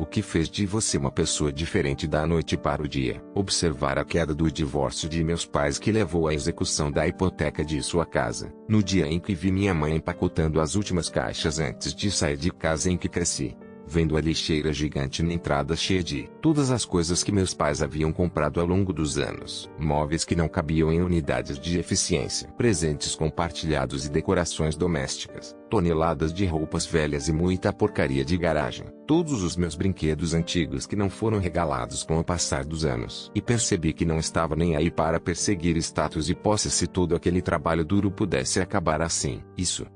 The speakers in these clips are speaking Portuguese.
que fez de você uma pessoa diferente da noite para o dia. Observar a queda do divórcio de meus pais que levou à execução da hipoteca de sua casa. No dia em que vi minha mãe empacotando as últimas caixas antes de sair de casa em que cresci. Vendo a lixeira gigante na entrada cheia de todas as coisas que meus pais haviam comprado ao longo dos anos. Móveis que não cabiam em unidades de eficiência. Presentes compartilhados e decorações domésticas. Toneladas de roupas velhas e muita porcaria de garagem. Todos os meus brinquedos antigos que não foram regalados com o passar dos anos. E percebi que não estava nem aí para perseguir status e posse se todo aquele trabalho duro pudesse acabar assim.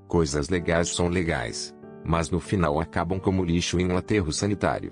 Coisas legais são legais. Mas no final acabam como lixo em um aterro sanitário.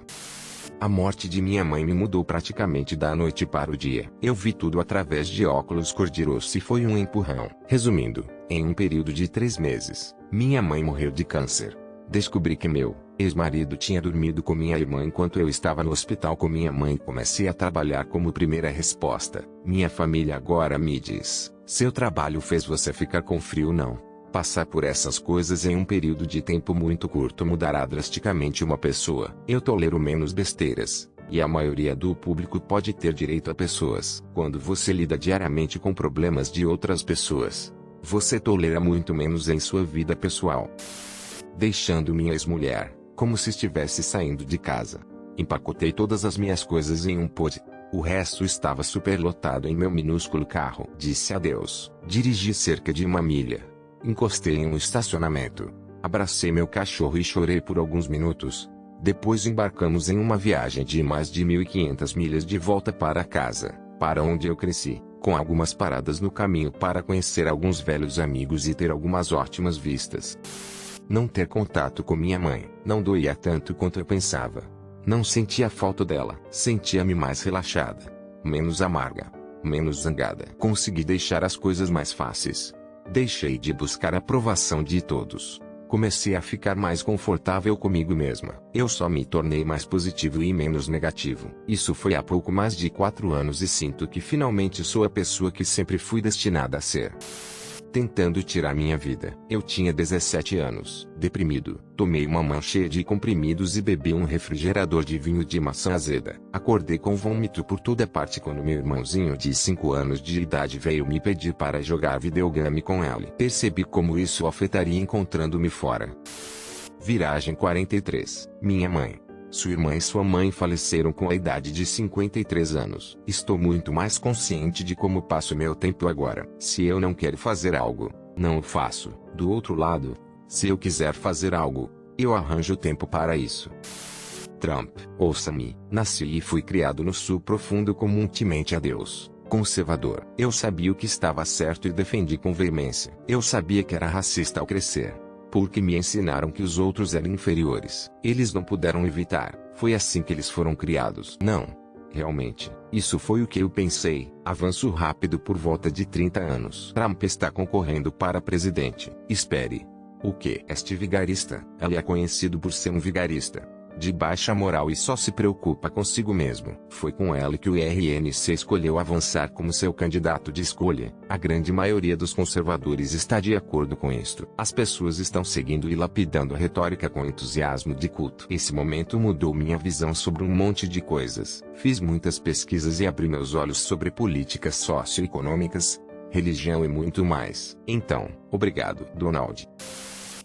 A morte de minha mãe me mudou praticamente da noite para o dia. Eu vi tudo através de óculos cor-de-rosa e foi um empurrão. Resumindo, em um período de 3 meses, minha mãe morreu de câncer. Descobri que meu ex-marido tinha dormido com minha irmã enquanto eu estava no hospital com minha mãe. Comecei a trabalhar como primeira resposta. Minha família agora me diz: seu trabalho fez você ficar com frio? Não. Passar por essas coisas em um período de tempo muito curto mudará drasticamente uma pessoa. Eu tolero menos besteiras, e a maioria do público pode ter direito a pessoas. Quando você lida diariamente com problemas de outras pessoas, você tolera muito menos em sua vida pessoal. Deixando minha ex-mulher, como se estivesse saindo de casa. Empacotei todas as minhas coisas em um pod. O resto estava superlotado em meu minúsculo carro. Disse adeus. Dirigi cerca de 1 milha. Encostei em um estacionamento. Abracei meu cachorro e chorei por alguns minutos. Depois embarcamos em uma viagem de mais de 1.500 milhas de volta para casa, para onde eu cresci, com algumas paradas no caminho para conhecer alguns velhos amigos e ter algumas ótimas vistas. Não ter contato com minha mãe não doía tanto quanto eu pensava. Não sentia falta dela. Sentia-me mais relaxada, menos amarga, menos zangada. Consegui deixar as coisas mais fáceis. Deixei de buscar a aprovação de todos. Comecei a ficar mais confortável comigo mesma. Eu só me tornei mais positivo e menos negativo. Isso foi há pouco mais de 4 anos e sinto que finalmente sou a pessoa que sempre fui destinada a ser. Tentando tirar minha vida. Eu tinha 17 anos. Deprimido. Tomei uma mão cheia de comprimidos e bebi um refrigerador de vinho de maçã azeda. Acordei com vômito por toda parte quando meu irmãozinho de 5 anos de idade veio me pedir para jogar videogame com ele. Percebi como isso afetaria encontrando-me fora. Viragem 43. Minha mãe, sua irmã e sua mãe faleceram com a idade de 53 anos. Estou muito mais consciente de como passo meu tempo agora. Se eu não quero fazer algo, não o faço. Do outro lado, se eu quiser fazer algo, eu arranjo tempo para isso. Trump, ouça-me. Nasci e fui criado no sul profundo como um temente a Deus. Conservador. Eu sabia o que estava certo e defendi com veemência. Eu sabia que era racista ao crescer. Porque me ensinaram que os outros eram inferiores. Eles não puderam evitar. Foi assim que eles foram criados. Não. Realmente, isso foi o que eu pensei. Avanço rápido por volta de 30 anos. Trump está concorrendo para presidente. Espere. O quê? Este vigarista? Ele é conhecido por ser um vigarista. De baixa moral e só se preocupa consigo mesmo. Foi com ela que o RNC escolheu avançar como seu candidato de escolha. A grande maioria dos conservadores está de acordo com isto. As pessoas estão seguindo e lapidando a retórica com entusiasmo de culto. Esse momento mudou minha visão sobre um monte de coisas. Fiz muitas pesquisas e abri meus olhos sobre políticas socioeconômicas, religião e muito mais. Então, obrigado, Donald.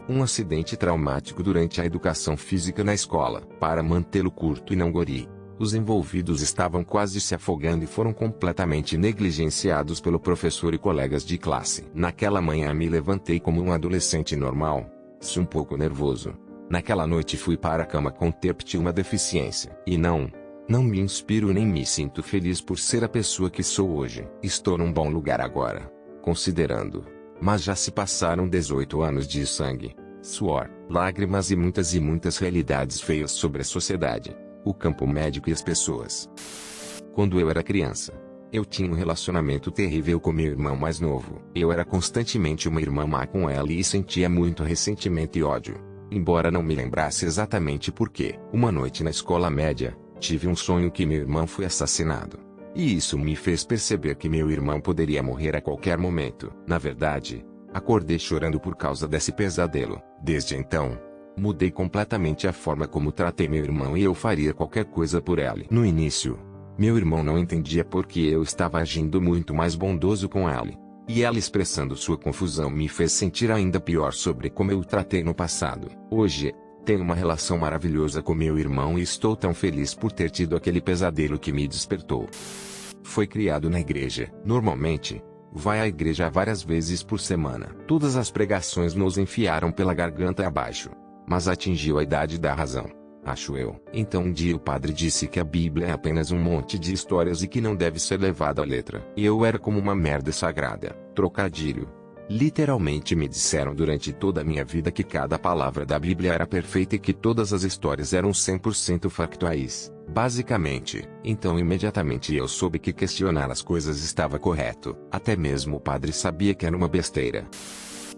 Um acidente traumático durante a educação física na escola. Para mantê-lo curto e não gori, os envolvidos estavam quase se afogando e foram completamente negligenciados pelo professor e colegas de classe. Naquela manhã me levantei como um adolescente normal, um pouco nervoso. Naquela noite fui para a cama com uma deficiência. E não me inspiro nem me sinto feliz por ser a pessoa que sou hoje. Estou num bom lugar agora, considerando. Mas já se passaram 18 anos de sangue, suor, lágrimas e muitas realidades feias sobre a sociedade, o campo médico e as pessoas. Quando eu era criança, eu tinha um relacionamento terrível com meu irmão mais novo. Eu era constantemente uma irmã má com ela e sentia muito ressentimento e ódio. Embora não me lembrasse exatamente porquê. Uma noite na escola média, tive um sonho que meu irmão foi assassinado. E isso me fez perceber que meu irmão poderia morrer a qualquer momento. Na verdade, acordei chorando por causa desse pesadelo. Desde então, Mudei completamente a forma como tratei meu irmão e eu faria qualquer coisa por ele. No início, meu irmão não entendia porque eu estava agindo muito mais bondoso com ele. E ela expressando sua confusão me fez sentir ainda pior sobre como eu o tratei no passado. Hoje, tenho uma relação maravilhosa com meu irmão e estou tão feliz por ter tido aquele pesadelo que me despertou. Foi criado na igreja. Normalmente, vai à igreja várias vezes por semana. Todas as pregações nos enfiaram pela garganta abaixo. Mas atingiu a idade da razão, acho eu. Então um dia o padre disse que a Bíblia é apenas um monte de histórias e que não deve ser levada à letra. E eu era como uma merda sagrada. Trocadilho. Literalmente me disseram durante toda a minha vida que cada palavra da Bíblia era perfeita e que todas as histórias eram 100% factuais. Basicamente, então imediatamente eu soube que questionar as coisas estava correto. Até mesmo o padre sabia que era uma besteira.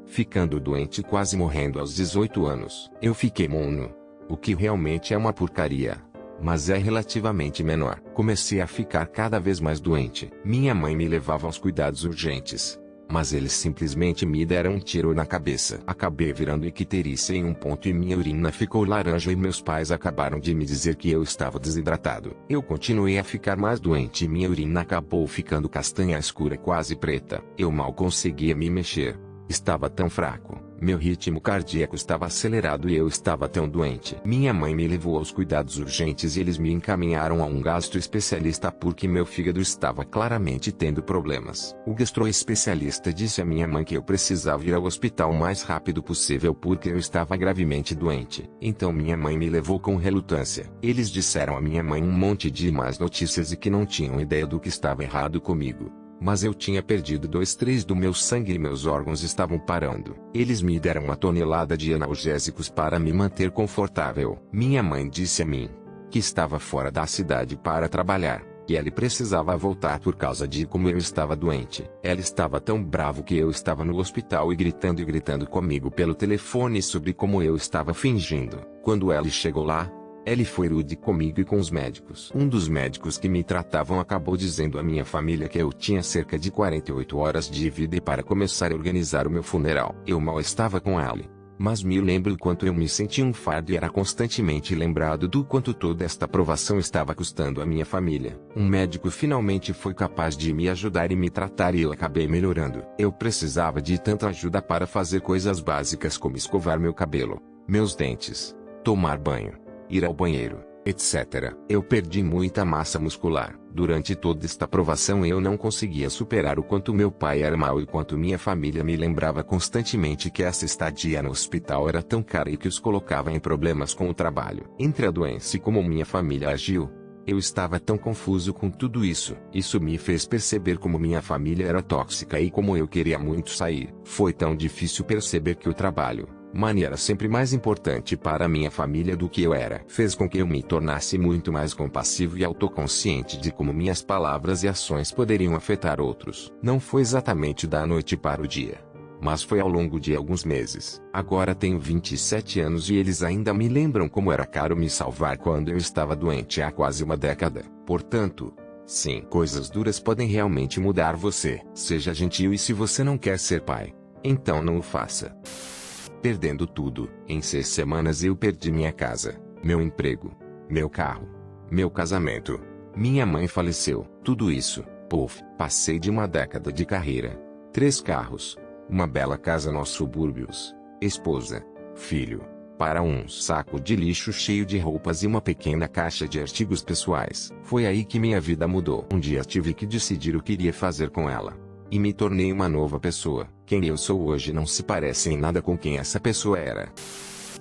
Ficando doente e quase morrendo aos 18 anos. Eu fiquei mono. O que realmente é uma porcaria. Mas é relativamente menor. Comecei a ficar cada vez mais doente. Minha mãe me levava aos cuidados urgentes. Mas eles simplesmente me deram um tiro na cabeça. Acabei virando icterícia em um ponto e minha urina ficou laranja e meus pais acabaram de me dizer que eu estava desidratado. Eu continuei a ficar mais doente e minha urina acabou ficando castanha escura quase preta. Eu mal conseguia me mexer. Estava tão fraco, meu ritmo cardíaco estava acelerado e eu estava tão doente. Minha mãe me levou aos cuidados urgentes e eles me encaminharam a um gastroespecialista porque meu fígado estava claramente tendo problemas. O gastroespecialista disse à minha mãe que eu precisava ir ao hospital o mais rápido possível porque eu estava gravemente doente. Então minha mãe me levou com relutância. Eles disseram à minha mãe um monte de más notícias e que não tinham ideia do que estava errado comigo. Mas eu tinha perdido 2/3 do meu sangue e meus órgãos estavam parando. Eles me deram uma tonelada de analgésicos para me manter confortável. Minha mãe disse a mim que estava fora da cidade para trabalhar, e ele precisava voltar por causa de como eu estava doente. Ela estava tão bravo que eu estava no hospital e gritando comigo pelo telefone sobre como eu estava fingindo. Quando ela chegou lá, ele foi rude comigo e com os médicos. Um dos médicos que me tratavam acabou dizendo à minha família que eu tinha cerca de 48 horas de vida e para começar a organizar o meu funeral. Eu mal estava com ele. Mas me lembro o quanto eu me sentia um fardo e era constantemente lembrado do quanto toda esta provação estava custando à minha família. Um médico finalmente foi capaz de me ajudar e me tratar e eu acabei melhorando. Eu precisava de tanta ajuda para fazer coisas básicas como escovar meu cabelo, meus dentes, tomar banho, ir ao banheiro, etc. Eu perdi muita massa muscular. Durante toda esta provação eu não conseguia superar o quanto meu pai era mau e quanto minha família me lembrava constantemente que essa estadia no hospital era tão cara e que os colocava em problemas com o trabalho. Entre a doença e como minha família agiu, eu estava tão confuso com tudo isso. Isso me fez perceber como minha família era tóxica e como eu queria muito sair. Foi tão difícil perceber que o trabalho, Manny, era sempre mais importante para minha família do que eu era. Fez com que eu me tornasse muito mais compassivo e autoconsciente de como minhas palavras e ações poderiam afetar outros. Não foi exatamente da noite para o dia, mas foi ao longo de alguns meses. Agora tenho 27 anos e eles ainda me lembram como era caro me salvar quando eu estava doente há quase uma década. Portanto, sim, coisas duras podem realmente mudar você. Seja gentil e se você não quer ser pai, então não o faça. Perdendo tudo. Em 6 semanas eu perdi minha casa, meu emprego, meu carro, meu casamento. Minha mãe faleceu. Tudo isso, puf, passei de uma década de carreira, 3 carros, uma bela casa nos subúrbios, esposa, filho, para um saco de lixo cheio de roupas e uma pequena caixa de artigos pessoais. Foi aí que minha vida mudou. Um dia tive que decidir o que iria fazer com ela. E me tornei uma nova pessoa. Quem eu sou hoje não se parece em nada com quem essa pessoa era.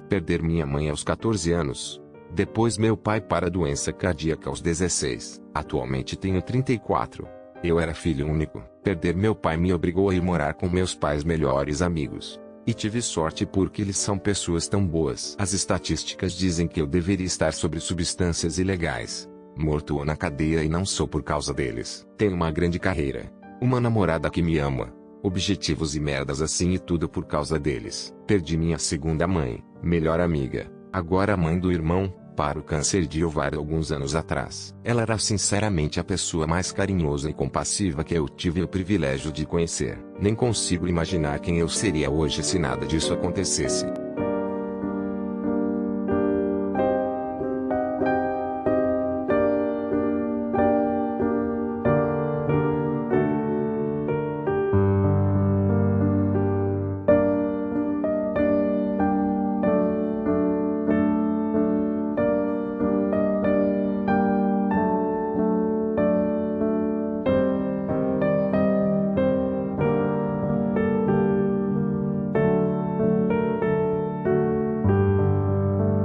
Perder minha mãe aos 14 anos. Depois meu pai para doença cardíaca aos 16. Atualmente tenho 34. Eu era filho único. Perder meu pai me obrigou a ir morar com meus pais melhores amigos. E tive sorte porque eles são pessoas tão boas. As estatísticas dizem que eu deveria estar sobre substâncias ilegais, morto ou na cadeia e não sou por causa deles. Tenho uma grande carreira, uma namorada que me ama, objetivos e merdas assim e tudo por causa deles. Perdi minha segunda mãe, melhor amiga, agora mãe do irmão, para o câncer de ovário alguns anos atrás. Ela era sinceramente a pessoa mais carinhosa e compassiva que eu tive o privilégio de conhecer. Nem consigo imaginar quem eu seria hoje se nada disso acontecesse.